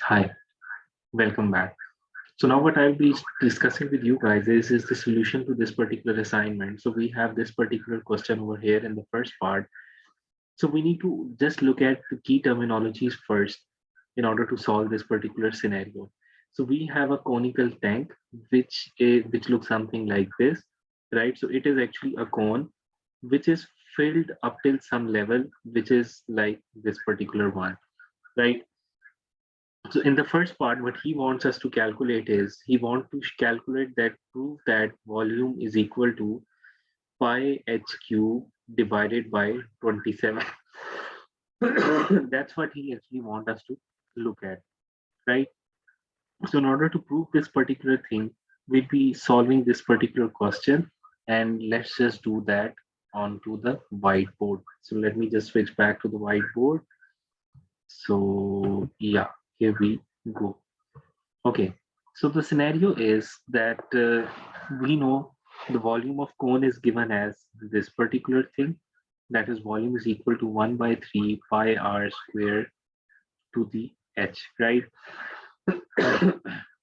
Hi, welcome back. So now what I'll be discussing with you guys is the solution to this particular assignment. So we have this particular question over here in the first part. So we need to just look at the key terminologies first in order to solve this particular scenario. So we have a conical tank which looks something like this, right? So it is actually a cone which is filled up till some level, which is like this particular one, right? So in the first part, what he wants us to calculate is he wants to calculate that prove that volume is equal to pi h cube divided by 27. That's what he actually wants us to look at, right? So in order to prove this particular thing, we'll be solving this particular question, and let's just do that onto the whiteboard. So let me just switch back to the whiteboard. So yeah, here we go. Okay, so the scenario is that we know the volume of cone is given as this particular thing, that is volume is equal to 1 by 3 pi r square to the h, right?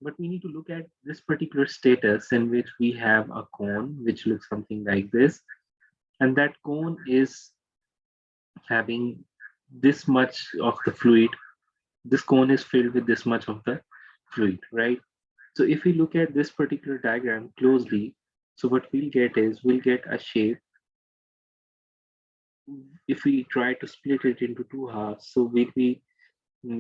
But we need to look at this particular status in which we have a cone which looks something like this, and that cone is having this much of the fluid. This cone is filled with this much of the fluid, right? So if we look at this particular diagram closely, so what we'll get is we'll get a shape. If we try to split it into two halves, so we'll be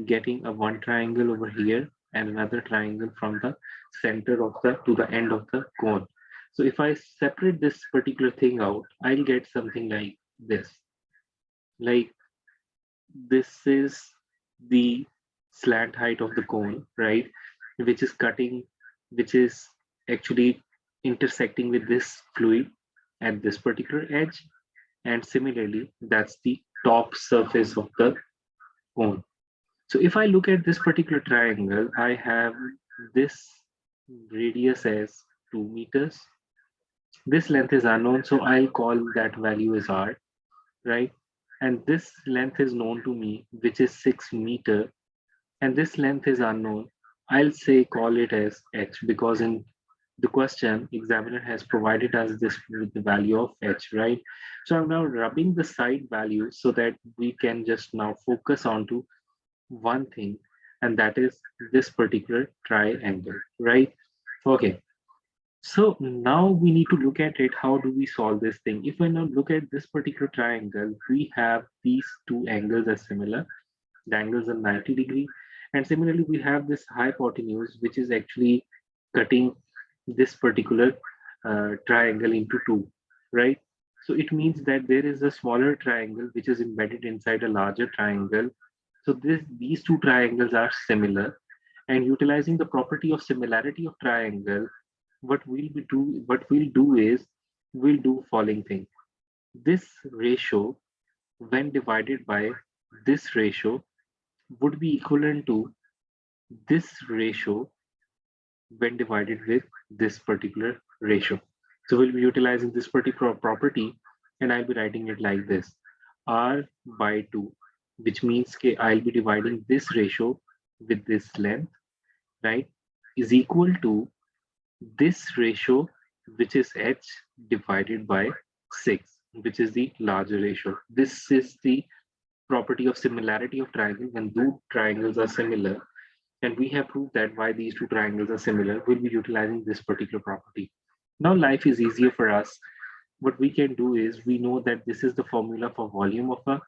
getting a one triangle over here and another triangle from the center of the to the end of the cone. So if I separate this particular thing out, I'll get something like this. Like this is the slant height of the cone, right? Which is cutting, which is actually intersecting with this fluid at this particular edge. And similarly, that's the top surface of the cone. So if I look at this particular triangle, I have this radius as 2 meters. This length is unknown, so I'll call that value as r, right? And this length is known to me, which is 6 meter, and this length is unknown. I'll say call it as h because in the question examiner has provided us this with the value of h, right? So I'm now rubbing the side values so that we can just now focus on to one thing, and that is this particular triangle, right? Okay, so now we need to look at it. How do we solve this thing? If we now look at this particular triangle, we have these two angles as similar. The angles are 90 degree. And similarly, we have this hypotenuse, which is actually cutting this particular triangle into two, right? So it means that there is a smaller triangle which is embedded inside a larger triangle. So these two triangles are similar. And utilizing the property of similarity of triangle, what we'll do is we'll do following thing. This ratio, when divided by this ratio, would be equivalent to this ratio when divided with this particular ratio. So we'll be utilizing this particular property, and I'll be writing it like this: r by 2, which means I'll be dividing this ratio with this length, right, is equal to this ratio, which is h divided by 6, which is the larger ratio. This is the property of similarity of triangle. When two triangles are similar, and we have proved that why these two triangles are similar, we'll be utilizing this particular property. Now life is easier for us. What we can do is we know that this is the formula for volume of a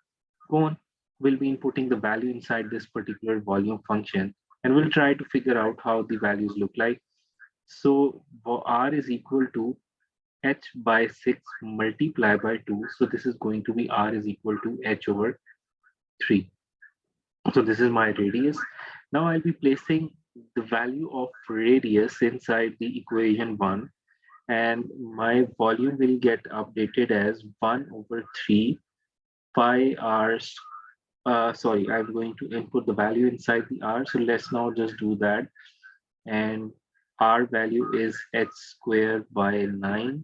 cone. We'll be inputting the value inside this particular volume function, and we'll try to figure out how the values look like. So R is equal to h by 6 multiplied by 2. So this is going to be R is equal to h over 3. So this is my radius. Now I'll be placing the value of radius inside the equation 1, and my volume will get updated as 1 over 3 pi r. Sorry, I'm going to input the value inside the r. So let's now just do that. And r value is h squared by 9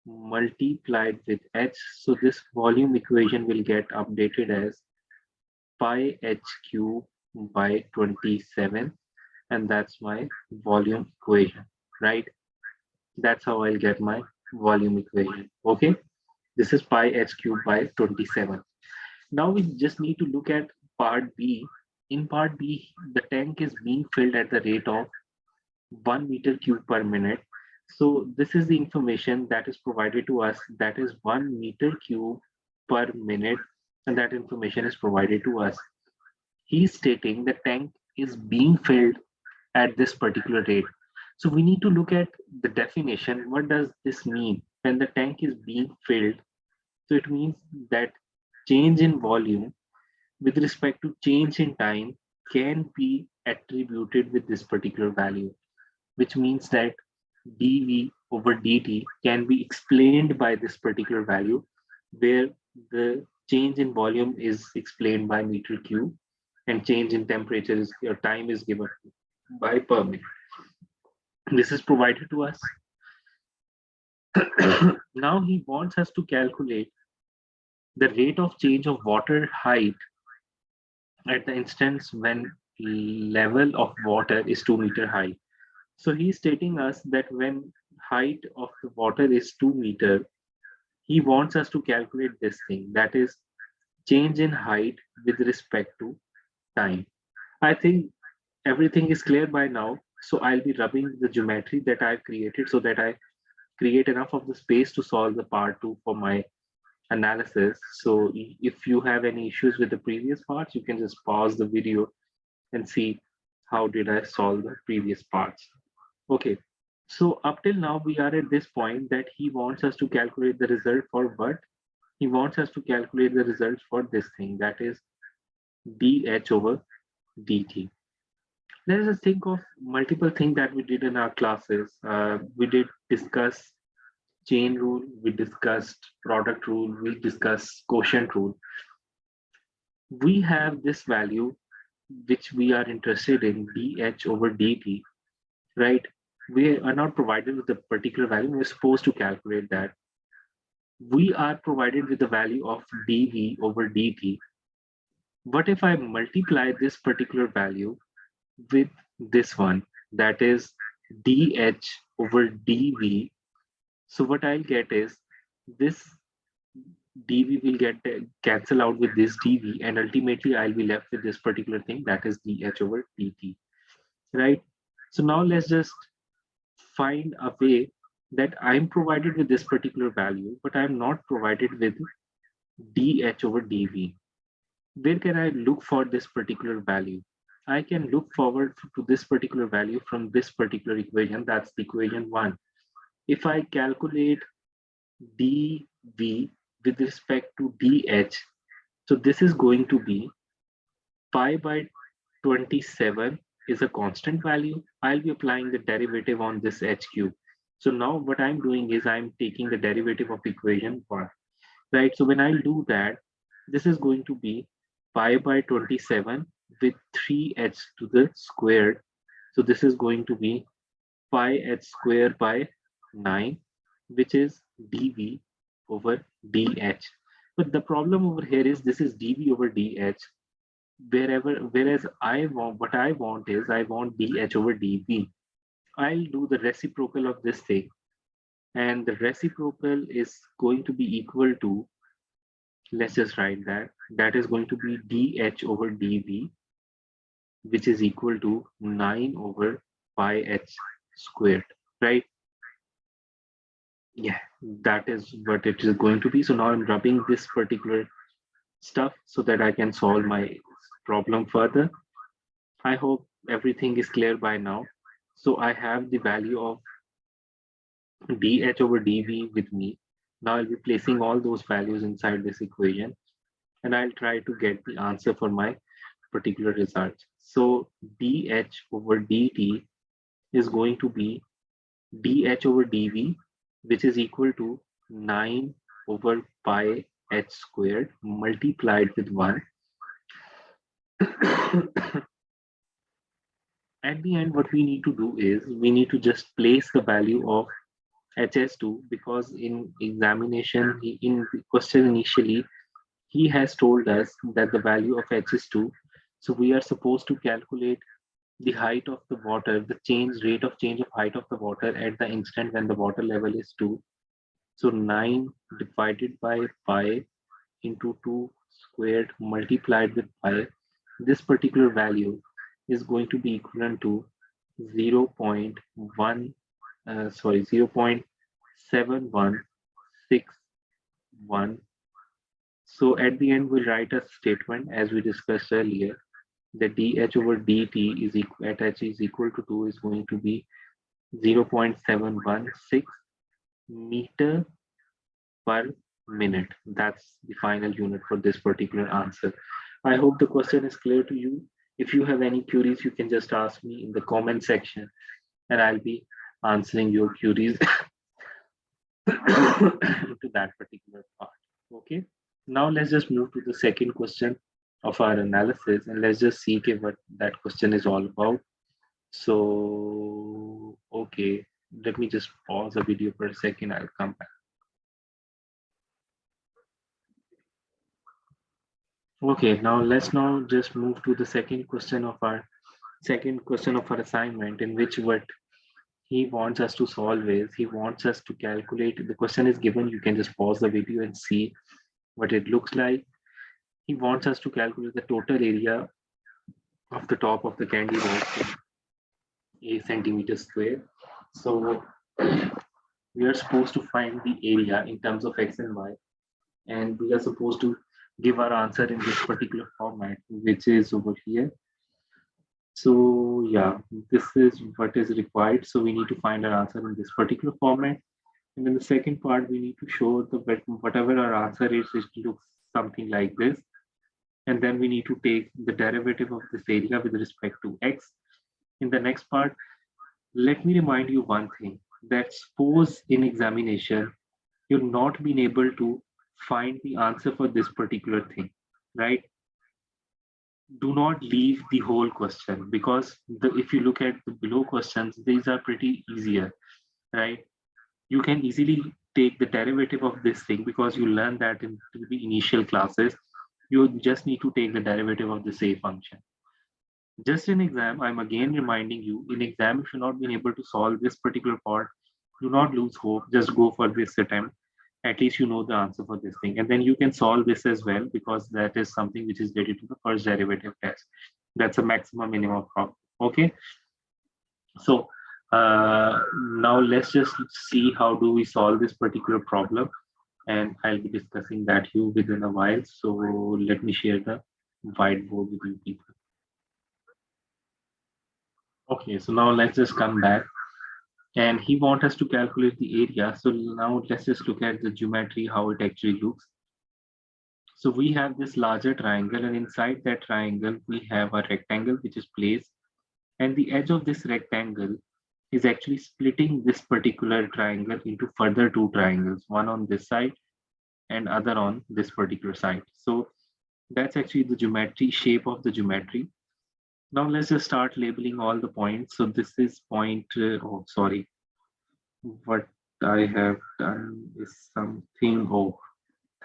multiplied with h. So this volume equation will get updated as pi h cube by 27, and that's my volume equation, right? That's how I'll get my volume equation. Okay, this is pi h cubed by 27. Now we just need to look at part B. In part B, the tank is being filled at the rate of 1 meter cube per minute. So this is the information that is provided to us, that is 1 meter cube per minute, and that information is provided to us. He's stating the tank is being filled at this particular rate. So we need to look at the definition. What does this mean when the tank is being filled? So it means that change in volume with respect to change in time can be attributed with this particular value, which means that dv over dt can be explained by this particular value, where the change in volume is explained by meter cube and change in temperature is or time is given by per minute. This is provided to us. Now he wants us to calculate the rate of change of water height at the instance when level of water is 2 meter high. So he's stating us that when height of the water is 2 meter, he wants us to calculate this thing, that is change in height with respect to time. I think everything is clear by now. So I'll be rubbing the geometry that I've created so that I create enough of the space to solve the part 2 for my analysis. So if you have any issues with the previous parts, you can just pause the video and see how did I solve the previous parts. Okay, so up till now we are at this point that he wants us to calculate the result for what? He wants us to calculate the result for this thing, that is dh over dt. Let us think of multiple things that we did in our classes. We did discuss chain rule, we discussed product rule, we discussed quotient rule. We have this value which we are interested in, dh over dt, right? We are not provided with a particular value, we're supposed to calculate that. We are provided with the value of dv over dt. What if I multiply this particular value with this one, that is dh over dv? So what I'll get is this dv will get cancel out with this dv, and ultimately I'll be left with this particular thing, that is dh over dt, right? So now let's just find a way that I'm provided with this particular value, but I'm not provided with dh over dv. Where can I look for this particular value? I can look forward to this particular value from this particular equation, that's the equation 1. If I calculate dv with respect to dh, so this is going to be pi by 27 is a constant value. I'll be applying the derivative on this h cube. So now what I'm doing is I'm taking the derivative of equation 1, right? So when I'll do that, this is going to be pi by 27 with 3h to the squared. So this is going to be pi h squared by 9, which is dv over dh. But the problem over here is this is dv over dh, whereas I want, what I want is I want dh over dv. I'll do the reciprocal of this thing, and the reciprocal is going to be equal to, let's just write that, that is going to be dh over dv, which is equal to 9 over pi h squared, right? Yeah, that is what it is going to be. So now I'm rubbing this particular stuff so that I can solve my problem further. I hope everything is clear by now. So I have the value of dh over dv with me. Now I'll be placing all those values inside this equation, and I'll try to get the answer for my particular result. So dh over dt is going to be dh over dv, which is equal to 9 over pi h squared multiplied with 1. At the end, what we need to do is we need to just place the value of HS2, because in examination, in the question initially, he has told us that the value of H is 2. So we are supposed to calculate the height of the water, the rate of change of height of the water at the instant when the water level is 2. So 9 divided by pi into 2 squared multiplied with pi, this particular value is going to be equivalent to 0.7161. So at the end, we'll write a statement as we discussed earlier that dH over dt is equal at h is equal to 2 is going to be 0.716 meter per minute. That's the final unit for this particular answer. I hope the question is clear to you. If you have any queries, you can just ask me in the comment section and I'll be answering your queries to that particular part. Okay. Now let's just move to the second question of our analysis and let's just see what that question is all about. So, okay, let me just pause the video for a second. I'll come back. Okay, now let's just move to the second question of our assignment, in which what he wants us to solve is he wants us to calculate. The question is given. You can just pause the video and see what it looks like. He wants us to calculate the total area of the top of the candy box in a centimeter square. So we are supposed to find the area in terms of x and y, and we are supposed to give our answer in this particular format, which is over here. So yeah, this is what is required. So we need to find our answer in this particular format. And in the second part, we need to show the whatever our answer is, it looks something like this. And then we need to take the derivative of this area with respect to x. In the next part, let me remind you one thing, that suppose in examination, you've not been able to find the answer for this particular thing, right? Do not leave the whole question, because if you look at the below questions, these are pretty easier, right? You can easily take the derivative of this thing because you learned that in the initial classes. You just need to take the derivative of the say function. Just in exam, I'm again reminding you, in exam, if you've not been able to solve this particular part, do not lose hope. Just go for this attempt. At least you know the answer for this thing. And then you can solve this as well, because that is something which is related to the first derivative test. That's a maximum minimum problem. Okay. So now let's just see how do we solve this particular problem. And I'll be discussing that you within a while. So let me share the whiteboard with you people. Okay, so now let's just come back. And he wants us to calculate the area. So now let's just look at the geometry, how it actually looks. So we have this larger triangle, and inside that triangle, we have a rectangle which is placed. And the edge of this rectangle is actually splitting this particular triangle into further two triangles, one on this side and other on this particular side. So that's actually the geometry, shape of the geometry. Now let's just start labeling all the points. So this is point, oh, sorry. What I have done is something, oh,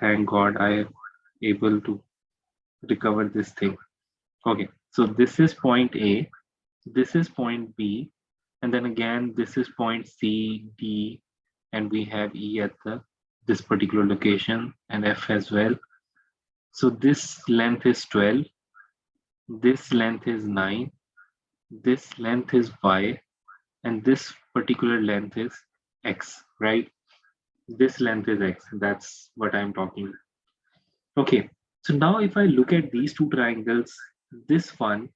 thank God I am able to recover this thing. Okay, so this is point A, this is point B, and then again, this is point C, D, and we have E at this particular location, and F as well. So this length is 12, this length is 9, this length is Y, and this particular length is X, right? This length is X, that's what I'm talking. Okay, so now if I look at these two triangles, this one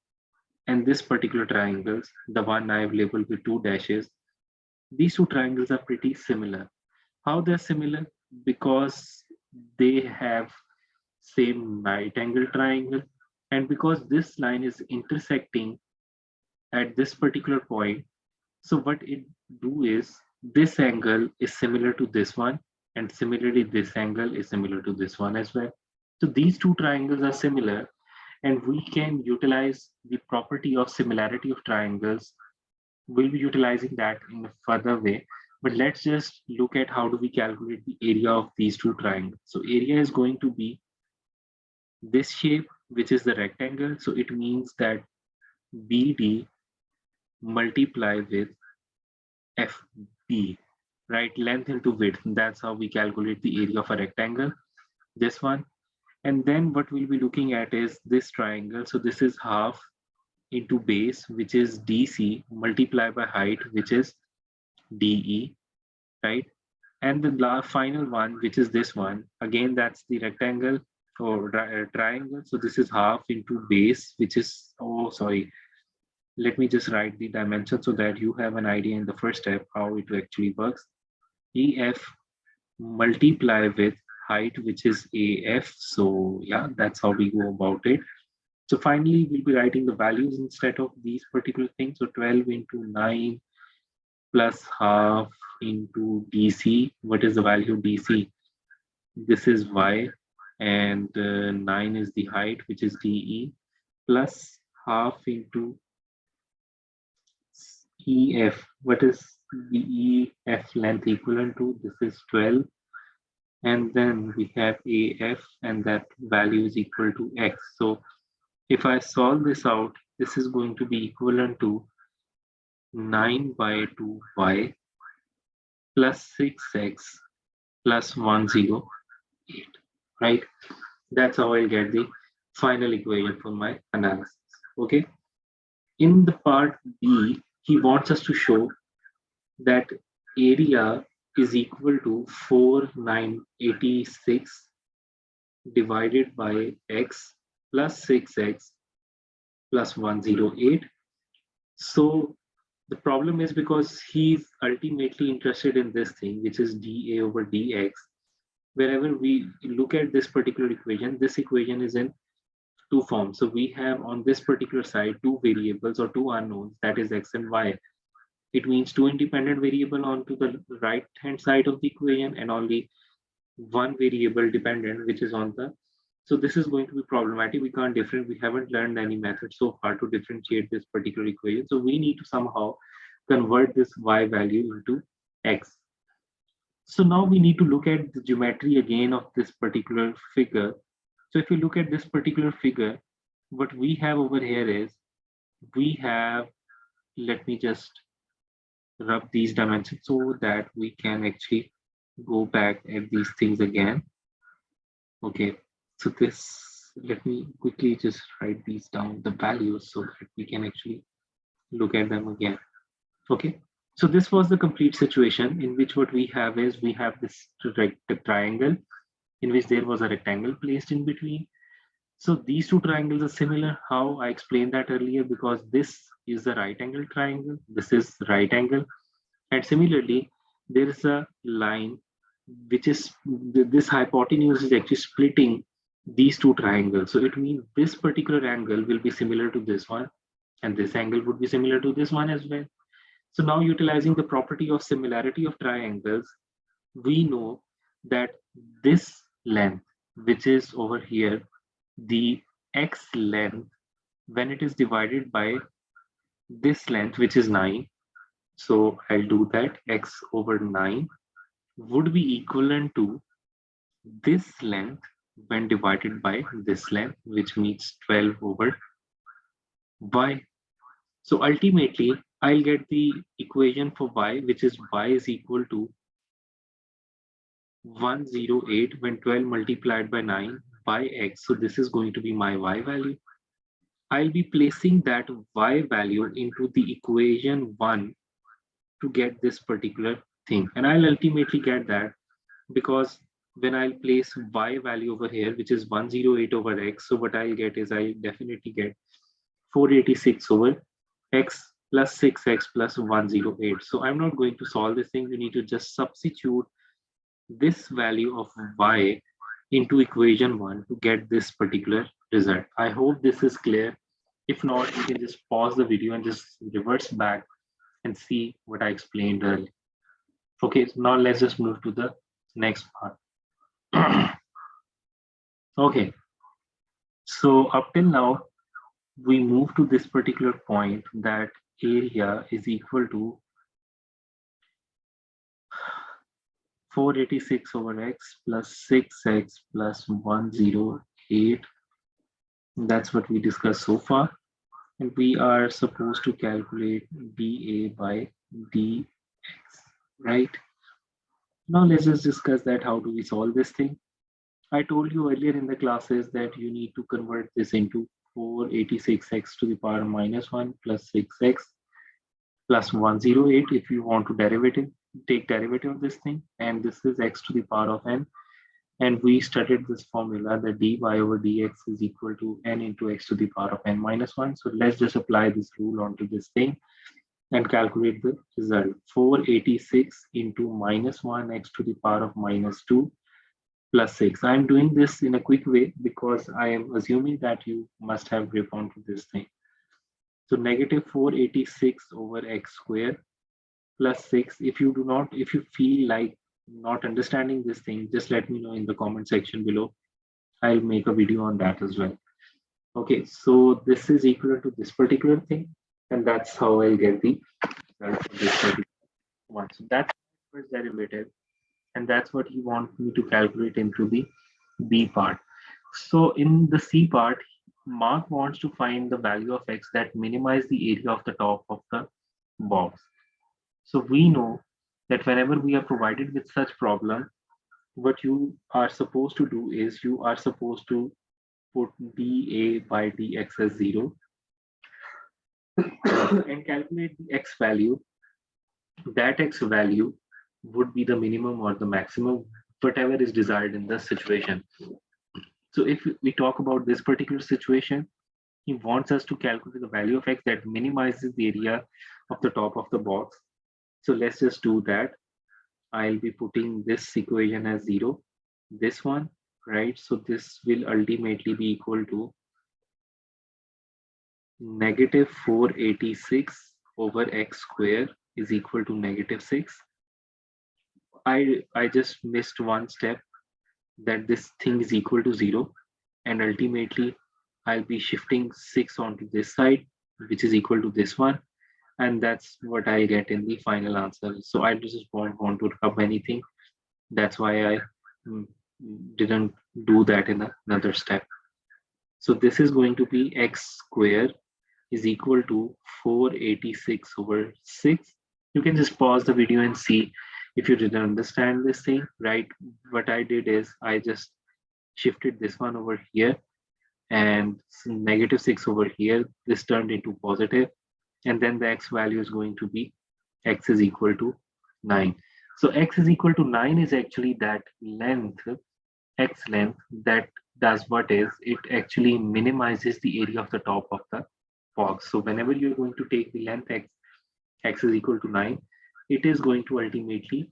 and this particular triangles, the one I've labeled with two dashes, these two triangles are pretty similar. How they're similar? Because they have same right angle triangle, and because this line is intersecting at this particular point. So what it do is, this angle is similar to this one, and similarly this angle is similar to this one as well. So these two triangles are similar, and we can utilize the property of similarity of triangles. We'll be utilizing that in a further way, but let's just look at how do we calculate the area of these two triangles. So area is going to be this shape which is the rectangle. So it means that BD multiply with FB, right? Length into width. That's how we calculate the area of a rectangle, this one. And then what we'll be looking at is this triangle. So this is half into base, which is DC, multiplied by height, which is DE, right? And the final one, which is this one, again, that's the rectangle or triangle. So this is half into base, which is, oh, sorry. Let me just write the dimension so that you have an idea in the first step how it actually works. EF multiply with height, which is AF. So yeah, that's how we go about it. So finally, we'll be writing the values instead of these particular things. So 12 into 9 plus half into DC. What is the value of DC? This is Y, and 9 is the height, which is DE, plus half into EF. What is the EF length equivalent to? This is 12. And then we have AF, and that value is equal to X. So if I solve this out, this is going to be equivalent to 9 by 2y plus 6x plus 108, right? That's how I'll get the final equation for my analysis, okay? In the part B, he wants us to show that area is equal to 4986 divided by x plus 6x plus 108. So the problem is because he's ultimately interested in this thing, which is dA over dx. Wherever we look at this particular equation, this equation is in two forms. So we have on this particular side two variables or two unknowns, that is x and y. It means two independent variable onto the right hand side of the equation and only one variable dependent, which is on the. So this is going to be problematic. We can't different. We haven't learned any method so far to differentiate this particular equation. So we need to somehow convert this y value into x. So now we need to look at the geometry again of this particular figure. So if you look at this particular figure, what we have over here is we have, let me just rub these dimensions so that we can actually go back at these things again. Okay, so this, let me quickly just write these down, the values, so that we can actually look at them again. Okay, so this was the complete situation in which what we have is we have this triangle in which there was a rectangle placed in between. So these two triangles are similar. How I explained that earlier, because this is the right angle triangle, this is right angle, and similarly there is a line which is this hypotenuse is actually splitting these two triangles. So it means this particular angle will be similar to this one, and this angle would be similar to this one as well. So now utilizing the property of similarity of triangles, we know that this length, which is over here, the x length, when it is divided by this length, which is 9, so I'll do that, x over 9 would be equivalent to this length when divided by this length, which means 12 over y. So ultimately, I'll get the equation for y, which is y is equal to 108 when 12 multiplied by 9 by x. So this is going to be my y value. I'll be placing that y value into the equation 1 to get this particular thing. And I'll ultimately get that because when I'll place y value over here, which is 108 over x, so what I'll get is I definitely get 486 over x plus 6x plus 108. So I'm not going to solve this thing. You need to just substitute this value of y into equation 1 to get this particular result. I hope this is clear. If not, you can just pause the video and just reverse back and see what I explained earlier. Okay, so now let's just move to the next part. Okay, so up till now, we move to this particular point that area is equal to 486 over x plus 6x plus 108 That's what we discussed so far. And we are supposed to calculate dA by dx, right? Now let's just discuss that how do we solve this thing. I told you earlier in the classes that you need to convert this into 486x to the power minus 1 plus 6x plus 108 if you want to take derivative of this thing. And this is x to the power of n. And we studied this formula that dy over dx is equal to n into x to the power of n minus 1. So let's just apply this rule onto this thing and calculate the result. 486 into minus 1 x to the power of minus 2 plus 6. I'm doing this in a quick way because I am assuming that you must have grip onto this thing. So negative 486 over x square plus 6. If you feel like not understanding this thing, just let me know in the comment section below. I'll make a video on that as well. Okay, so this is equal to this particular thing, and that's how I'll get the result for this particular one. So that's first derivative, and that's what he wants me to calculate into the B part. So in the C part, Mark wants to find the value of x that minimize the area of the top of the box. So we know that whenever we are provided with such problem, what you are supposed to do is you are supposed to put dA by dx as 0 and calculate the x value. That x value would be the minimum or the maximum, whatever is desired in the situation. So if we talk about this particular situation, he wants us to calculate the value of x that minimizes the area of the top of the box. So let's just do that. I'll be putting this equation as 0, this one, right? So this will ultimately be equal to negative 486 over x square is equal to negative 6. I just missed one step, that this thing is equal to 0, and ultimately I'll be shifting 6 onto this side, which is equal to this one, and that's what I get in the final answer. So I just don't want to rub anything. That's why I didn't do that in another step. So this is going to be x square is equal to 486 over 6. You can just pause the video and see if you didn't understand this thing, right? What I did is I just shifted this one over here and negative 6 over here. This turned into positive, and then the x value is going to be x is equal to 9. So x is equal to 9 is actually that length, x length, that does what is, it actually minimizes the area of the top of the box. So whenever you're going to take the length x is equal to 9, it is going to ultimately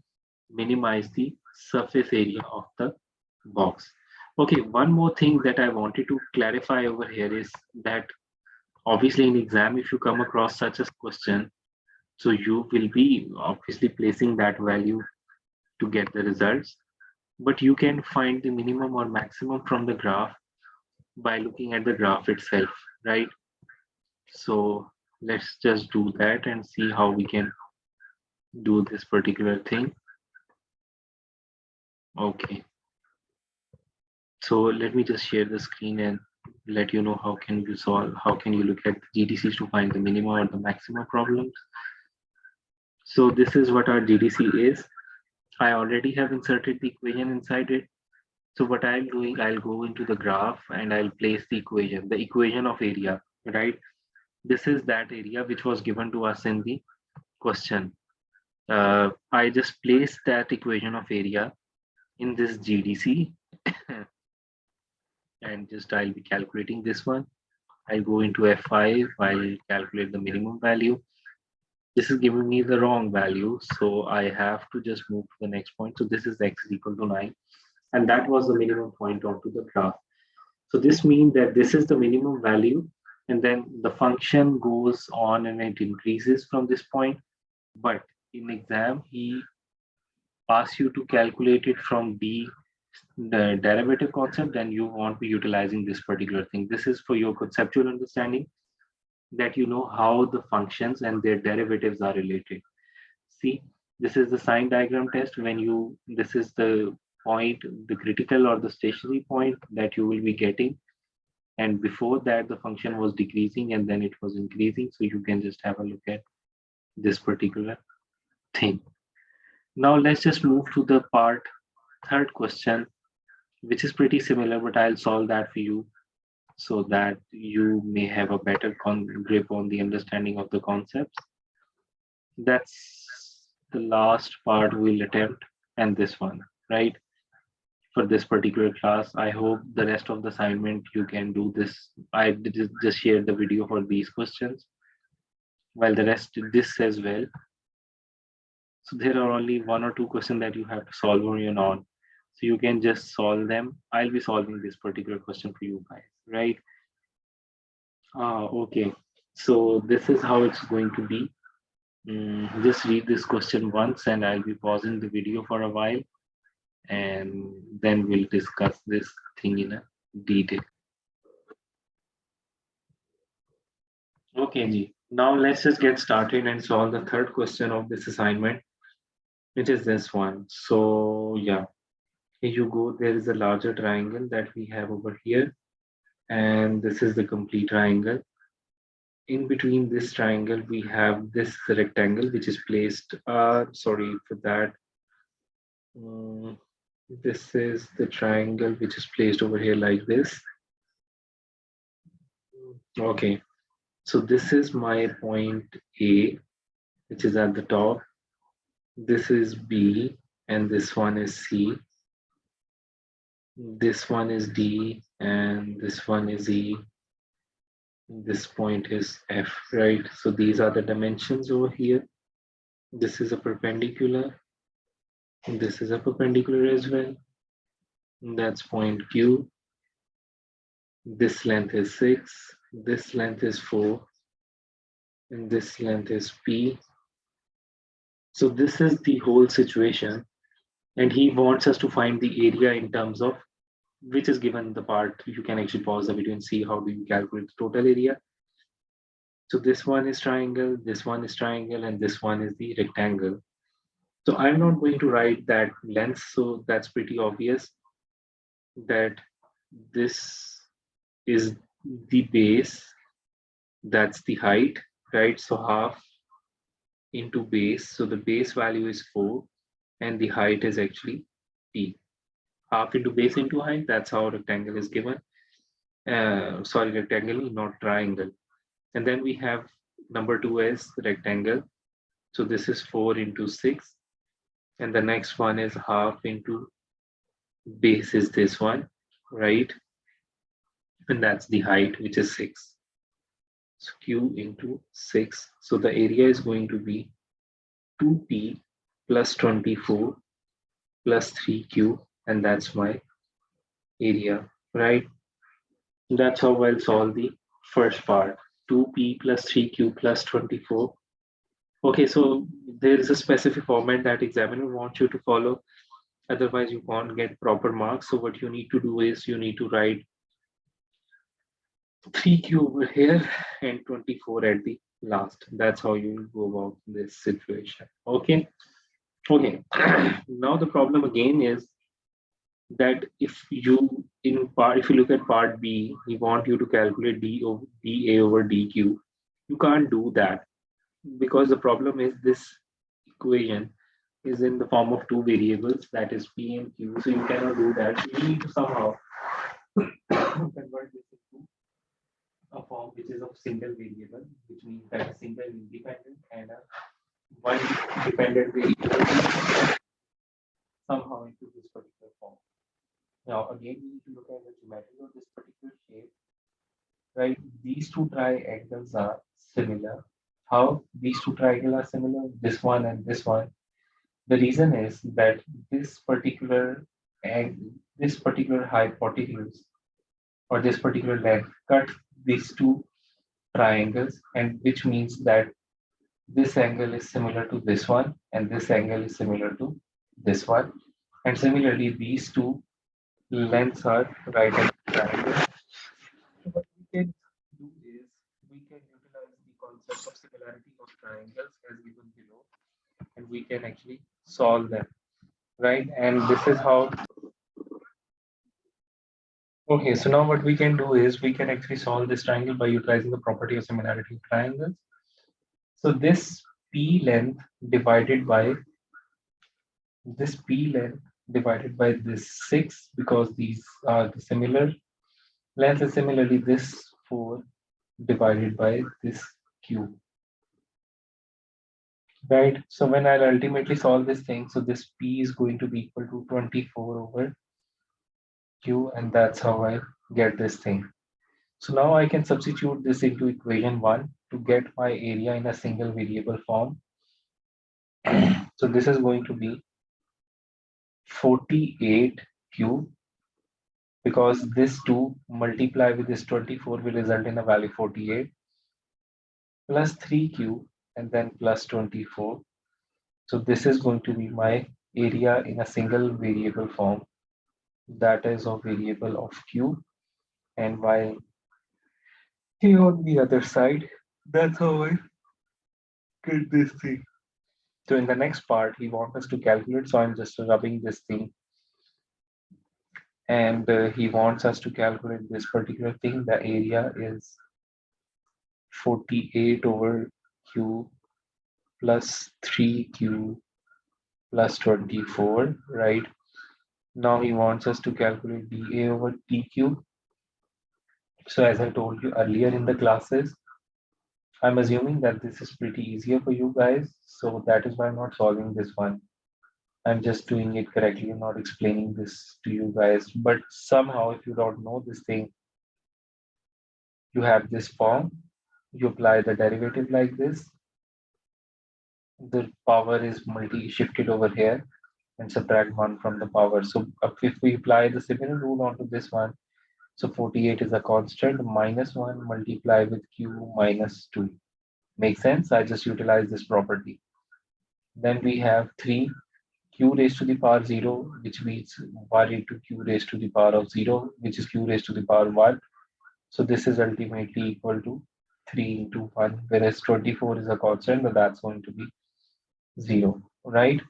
minimize the surface area of the box. Okay, one more thing that I wanted to clarify over here is that obviously in exam, if you come across such a question, so you will be obviously placing that value to get the results, but you can find the minimum or maximum from the graph by looking at the graph itself, right? So let's just do that and see how we can do this particular thing. Okay. So let me just share the screen and let you know how can you look at the GDCs to find the minimum or the maximum problems. So this is what our GDC is. I already have inserted the equation inside it. So what I'm doing, I'll go into the graph and I'll place the equation of area, right? This is that area which was given to us in the question. I just placed that equation of area in this GDC and just I'll be calculating this one. I'll go into F5, I'll calculate the minimum value. This is giving me the wrong value, so I have to just move to the next point. So this is x is equal to 9, and that was the minimum point onto the graph. So this means that this is the minimum value, and then the function goes on and it increases from this point. But in exam, he asks you to calculate it from the derivative concept, and you won't be utilizing this particular thing. This is for your conceptual understanding, that you know how the functions and their derivatives are related. See, this is the sign diagram test. This is the point, the critical or the stationary point that you will be getting. And before that, the function was decreasing and then it was increasing. So you can just have a look at this particular thing. Now let's just move to the third question, which is pretty similar, but I'll solve that for you so that you may have a better grip on the understanding of the concepts. That's the last part we'll attempt, and this one, right? For this particular class. I hope the rest of the assignment you can do this. I just shared the video for these questions, while the rest this as well. So there are only one or two questions that you have to solve on your own. So you can just solve them. I'll be solving this particular question for you guys, right? Okay. So this is how it's going to be. Just read this question once and I'll be pausing the video for a while and then we'll discuss this thing in a detail. Okay, Ji. Now let's just get started and solve the third question of this assignment, which is this one. So yeah, here you go. There is a larger triangle that we have over here, and this is the complete triangle. In between this triangle, we have this rectangle, which is placed, sorry for that. This is the triangle, which is placed over here like this. Okay, so this is my point A, which is at the top. This is B, and this one is C. This one is D, and this one is E. This point is F, right? So these are the dimensions over here. This is a perpendicular. This is a perpendicular as well. That's point Q. This length is 6. This length is 4. And this length is P. So this is the whole situation. And he wants us to find the area in terms of which is given the part. You can actually pause the video and see how do you calculate the total area. So this one is triangle, this one is triangle, and this one is the rectangle. So I'm not going to write that length, so that's pretty obvious that this is the base, that's the height, right? So half into base, so the base value is 4, and the height is actually P. Half into base into height, that's how rectangle is given. Sorry, rectangle, not triangle. And then we have number 2 as rectangle. So this is 4 into 6. And the next one is half into base is this one, right? And that's the height, which is 6. So Q into 6. So the area is going to be 2P plus 24 plus 3Q. And that's my area, right? That's how I'll solve the first part. 2P plus 3Q plus 24. Okay, so there is a specific format that examiner wants you to follow. Otherwise, you can't get proper marks. So what you need to do is you need to write 3Q over here and 24 at the last. That's how you go about this situation. Okay. Okay. Now the problem again is that if you look at part B, we want you to calculate dA over dQ. You can't do that because the problem is this equation is in the form of two variables, that is P and Q. So you cannot do that. You need to somehow convert this into a form which is of single variable, which means that a single independent and a one dependent variable somehow into this particular form. Now again, we need to look at the geometry of this particular shape, right? These two triangles are similar. How these two triangles are similar? This one and this one. The reason is that this particular hypotenuse or this particular length cut these two triangles, and which means that this angle is similar to this one and this angle is similar to this one, and similarly these two lengths are right at the triangle. So what we can do is we can utilize the concept of similarity of triangles as given below, and we can actually solve them, right? And this is how Okay, so now what we can do is we can actually solve this triangle by utilizing the property of similarity of triangles. So divided by this P length divided by this 6, because these are the similar length, is similarly this 4 divided by this Q. Right, so when I'll ultimately solve this thing, so this P is going to be equal to 24 over Q, and that's how I get this thing. So now I can substitute this into equation 1 to get my area in a single variable form. So this is going to be 48Q, because this 2 multiply with this 24 will result in a value 48, plus 3Q, and then plus 24. So this is going to be my area in a single variable form, that is of variable of Q, and Y here on the other side. That's how I get this thing. So in the next part, he wants us to calculate. So I'm just rubbing this thing, and he wants us to calculate this particular thing. The area is 48 over Q plus 3Q plus 24, right? Now he wants us to calculate dA over dQ. So as I told you earlier in the classes, I'm assuming that this is pretty easier for you guys. So that is why I'm not solving this one. I'm just doing it correctly. I'm not explaining this to you guys. But somehow, if you don't know this thing, you have this form, you apply the derivative like this. The power is multi-shifted over here and subtract 1 from the power. So if we apply the similar rule onto this one, so 48 is a constant, minus 1 multiply with q minus 2. Makes sense? I just utilize this property. Then we have 3 q raised to the power 0, which means 1 into q raised to the power of 0, which is q raised to the power 1. So this is ultimately equal to 3 into 1, whereas 24 is a constant, but that's going to be 0, right?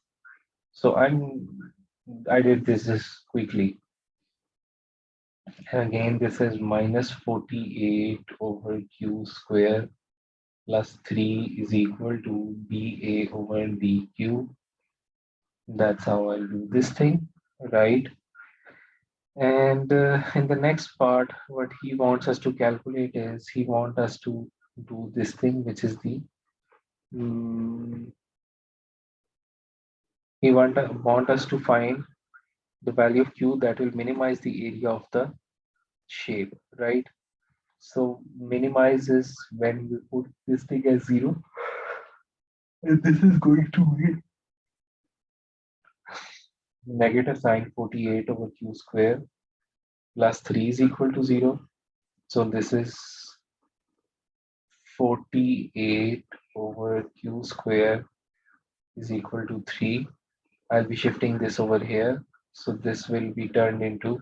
So I did this quickly. And again, this is minus 48 over q square plus 3 is equal to dA over dq. That's how I'll do this thing, right? And in the next part, what he wants us to calculate is he wants us to do this thing, which is the he want us to find the value of q that will minimize the area of the shape, right? So minimize is when we put this thing as 0, and this is going to be negative sign 48 over q square plus 3 is equal to 0. So this is 48 over q square is equal to 3. I'll be shifting this over here. So this will be turned into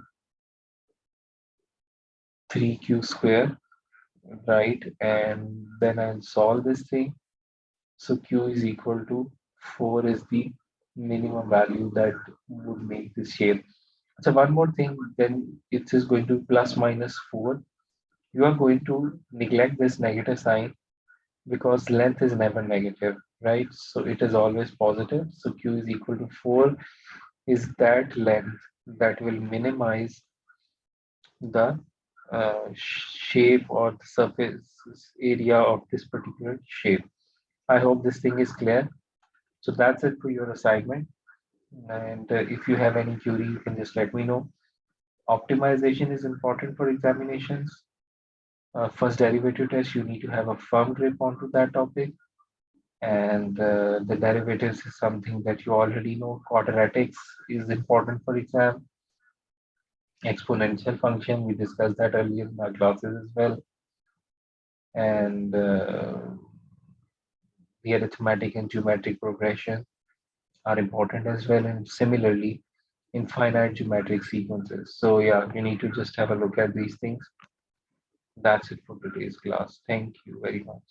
3q square, right? And then I'll solve this thing. So q is equal to 4 is the minimum value that would make this shape. So one more thing, then it is going to plus minus 4. You are going to neglect this negative sign because length is never negative, right? So it is always positive. So q is equal to 4 is that length that will minimize the shape or the surface area of this particular shape. I hope this thing is clear. So that's it for your assignment. And if you have any query, you can just let me know. Optimization is important for examinations. First derivative test, you need to have a firm grip onto that topic. And the derivatives is something that you already know. Quadratics is important for exam. Exponential function, we discussed that earlier in our classes as well. And the arithmetic and geometric progression are important as well, and similarly infinite geometric sequences. So yeah, you need to just have a look at these things. That's it for today's class. Thank you very much.